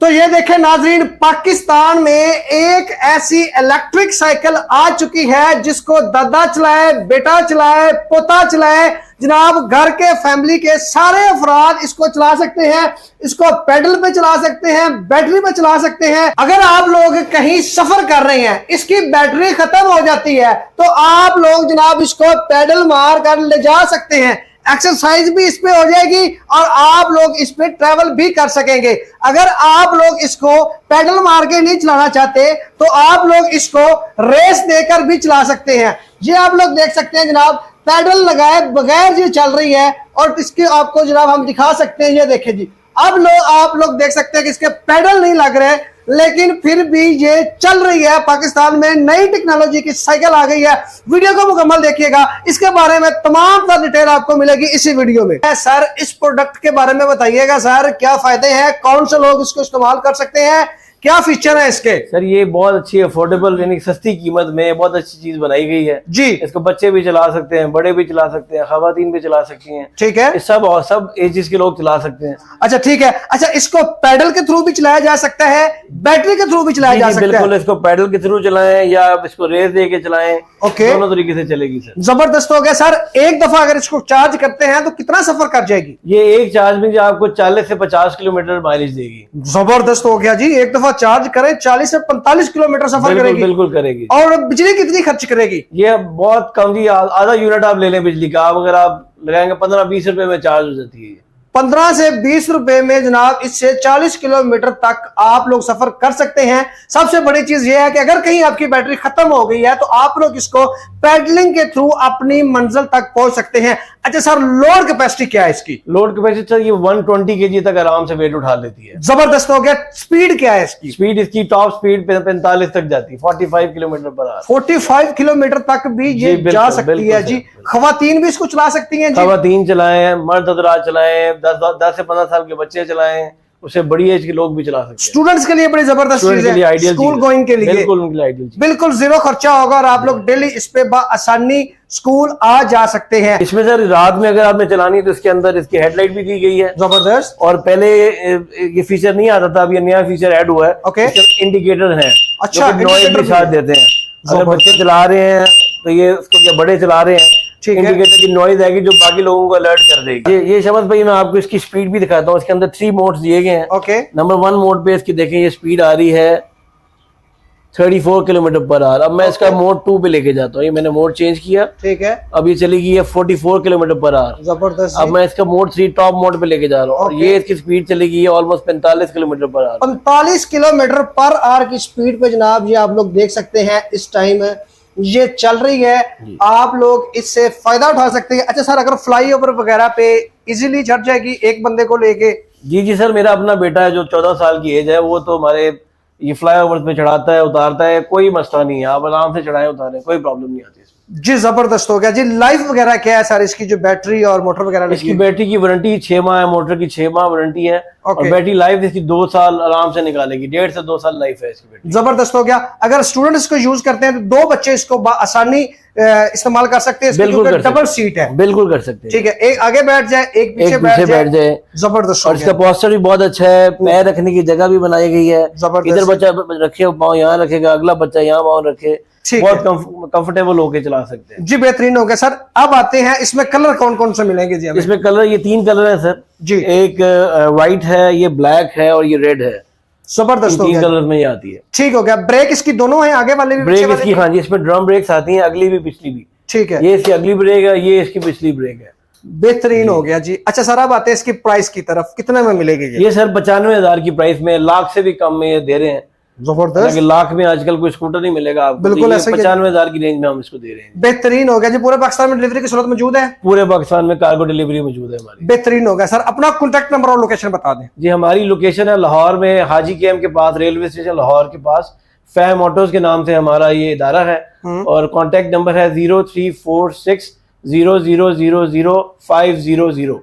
तो ये देखें नाजरीन, पाकिस्तान में एक ऐसी इलेक्ट्रिक साइकिल आ चुकी है जिसको दादा चलाए, बेटा चलाए, पोता चलाए, जनाब घर के फैमिली के सारे अफराद इसको चला सकते हैं। इसको पेडल पे चला सकते हैं, बैटरी पे चला सकते हैं। अगर आप लोग कहीं सफर कर रहे हैं, इसकी बैटरी खत्म हो जाती है तो आप लोग जनाब इसको पेडल मार कर ले जा सकते हैं। एक्सरसाइज भी इस पे हो जाएगी और आप लोग इस पे ट्रैवल भी कर सकेंगे। अगर आप लोग इसको पेडल मार के नहीं चलाना चाहते तो आप लोग इसको रेस देकर भी चला सकते हैं। ये आप लोग देख सकते हैं जनाब, पेडल लगाए बगैर ये चल रही है और इसके आपको जनाब हम दिखा सकते हैं। ये देखें जी, अब आप लोग देख सकते हैं कि इसके पेडल नहीं लग रहे लेकिन फिर भी ये चल रही है। पाकिस्तान में नई टेक्नोलॉजी की साइकिल आ गई है। वीडियो को मुकम्मल देखिएगा, इसके बारे में तमाम डिटेल आपको मिलेगी इसी वीडियो में। सर इस प्रोडक्ट के बारे में बताइएगा सर, क्या फायदे हैं, कौन से लोग इसको इस्तेमाल कर सकते हैं, क्या फीचर है इसके? सर ये बहुत अच्छी अफोर्डेबल यानी सस्ती कीमत में बहुत अच्छी चीज बनाई गई है जी। इसको बच्चे भी चला सकते हैं, बड़े भी चला सकते हैं, खवातीन भी चला सकती हैं। ठीक है, सब एजेस के लोग चला सकते हैं। अच्छा ठीक है। अच्छा, इसको पैडल के थ्रू भी चलाया जा सकता है, बैटरी के थ्रू भी चलाया जा सकता है? बिल्कुल, इसको पैडल के थ्रू चलाएं या इसको रेस दे के चलाएं, ओके, दोनों तरीके से चलेगी सर। जबरदस्त हो गया सर। एक दफा अगर इसको चार्ज करते हैं तो कितना सफर कर जाएगी? ये एक चार्ज में आपको 40 से 50 किलोमीटर माइलेज देगी। जबरदस्त हो गया जी। एक दफा चार्ज करें 40 से 45 किलोमीटर सफर करेगी। बिल्कुल करेगी। और बिजली कितनी खर्च करेगी? ये बहुत कम जी, आधा यूनिट आप ले लें बिजली का। आप अगर आप लगाएंगे 15-20 रुपए में चार्ज हो जाती है। 15 से 20 रुपए में जनाब इससे 40 किलोमीटर तक आप लोग सफर कर सकते हैं। सबसे बड़ी चीज ये है कि अगर कहीं आपकी बैटरी खत्म हो गई है तो आप लोग इसको पैडलिंग के थ्रू अपनी मंजिल तक पहुंच सकते हैं। अच्छा सर, लोड कैपेसिटी क्या है इसकी? लोड कैपेसिटी सर ये 120 केजी तक आराम से वेट उठा लेती है। जबरदस्त हो गया। स्पीड क्या है इसकी? स्पीड इसकी टॉप स्पीड 45 तक जाती है, 45 किलोमीटर पर आवर। 45 किलोमीटर तक भी ये जा सकती है जी। खवातीन भी इसको चला सकती हैं जी? खवातीन चलाएं, मर्द हजरात चलाएं, 10 से 15 साल के बच्चे चलाएं, उससे बड़ी एज के लोग भी चला सकते हैं। स्टूडेंट्स के लिए बड़ी जबरदस्त चीज है, स्कूल गोइंग के लिए बिल्कुल जीरो खर्चा होगा और आप लोग डेली इस पे आसानी स्कूल आ जा सकते हैं। इसमें सर रात में अगर आपने चलानी है तो इसके अंदर इसकी हेडलाइट भी दी गई है। जबरदस्त। और पहले ये फीचर नहीं आता था, अब ये नया फीचर ऐड हुआ है। ओके, इंडिकेटर है। अच्छा, नॉइज भी साथ देते हैं। अगर बच्चे चला रहे हैं तो ये उसको क्या बड़े चला रहे हैं, इंडिकेटर की नॉइज आएगी जो बाकी लोगों को अलर्ट कर देगी। ये शमस भाई मैं आपको इसकी स्पीड भी दिखाता हूँ। इसके अंदर 3 मोड्स दिए गए हैं। ओके, नंबर 1 मोड पे इसकी देखें ये स्पीड आ रही है 34 किलोमीटर पर आवर। अब मैं इसका मोड 2 पे लेके जाता हूँ। ये मैंने मोड चेंज किया, ठीक है, अब ये चली गई है 44 किलोमीटर पर आवर। जबरदस्त। अब मैं इसका मोड 3 टॉप मोड पे लेके जा रहा हूँ और ये इसकी स्पीड चली गई है almost 45 kilometre per hour. 45 kilometre per hour की स्पीड पे जनाब ये आप लोग देख सकते हैं इस टाइम ये चल रही है। आप लोग इससे फायदा उठा सकते हैं। अच्छा सर, अगर फ्लाईओवर वगैरह पे इजीली चढ़ जाएगी एक बंदे को लेके? जी सर, मेरा अपना बेटा है जो 14 साल की एज है, वो तो हमारे ये फ्लाईओवर पे चढ़ाता है, उतारता है, कोई मसला नहीं है। आप आराम से चढ़ाएं उतारें, कोई प्रॉब्लम नहीं आती जी। जबरदस्त हो गया जी। लाइफ वगैरह क्या है सर इसकी, जो बैटरी और मोटर वगैरह? इसकी बैटरी की वारंटी 6 माह है, मोटर की 6 माह वारंटी है। और बैटरी लाइफ इसकी 2 साल आराम से निकालेगी। 1.5 से 2 साल लाइफ है इसकी बैटरी। जबरदस्त हो गया। अगर स्टूडेंट इसको यूज करते हैं तो 2 बच्चे इसको आसानी इस्तेमाल कर सकते हैं। बिल्कुल डबल सीट है, बिल्कुल कर सकते हैं। ठीक है, एक आगे बैठ जाए, एक पीछे बैठ जाए। जबरदस्त। और इसका पोस्टर भी बहुत अच्छा है। पैर रखने की जगह भी बनाई गई है। इधर बच्चा रखे पाँव यहाँ रखेगा, अगला बच्चा यहाँ पाँव रखे, बहुत कंफर्टेबल होके चला सकते हैं जी। बेहतरीन हो गया सर। अब आते हैं इसमें कलर कौन कौन से मिलेंगे जी हमें? इसमें कलर ये 3 कलर है सर जी। एक व्हाइट है, ये ब्लैक है और ये रेड है। जबरदस्त। 3 कलर में ये आती है। ठीक हो गया। ब्रेक इसकी दोनों है, आगे वाले भी, ब्रेक इसकी, हाँ जी, इसमें ड्रम ब्रेक्स आती हैं, अगली भी पिछली भी। ठीक है, ये इसकी अगली ब्रेक है, ये इसकी पिछली ब्रेक है। बेहतरीन हो गया जी। अच्छा सर, अब आते हैं इसकी प्राइस की तरफ, कितने में मिलेगी ये सर 95,000 की प्राइस में, लाख से भी कम में ये दे रहे हैं। जबरदस्त। लाख में आजकल कोई स्कूटर नहीं मिलेगा आपको। बिल्कुल ऐसा 95,000 की रेंज में हम इसको दे रहे हैं। बेहतरीन हो गया जी। पूरे पाकिस्तान में डिलीवरी की सहूलत मौजूद है? पूरे पाकिस्तान में कार्गो डिलीवरी मौजूद है हमारी। बेहतरीन हो गया सर। अपना कॉन्टैक्ट नंबर और लोकेशन बता दें जी। हमारी लोकेशन है लाहौर में, हाजी कैम्प के पास, रेलवे स्टेशन लाहौर के पास। फैम ऑटोज के नाम से हमारा ये इदारा है और कॉन्टैक्ट नंबर है 0346 0000 500।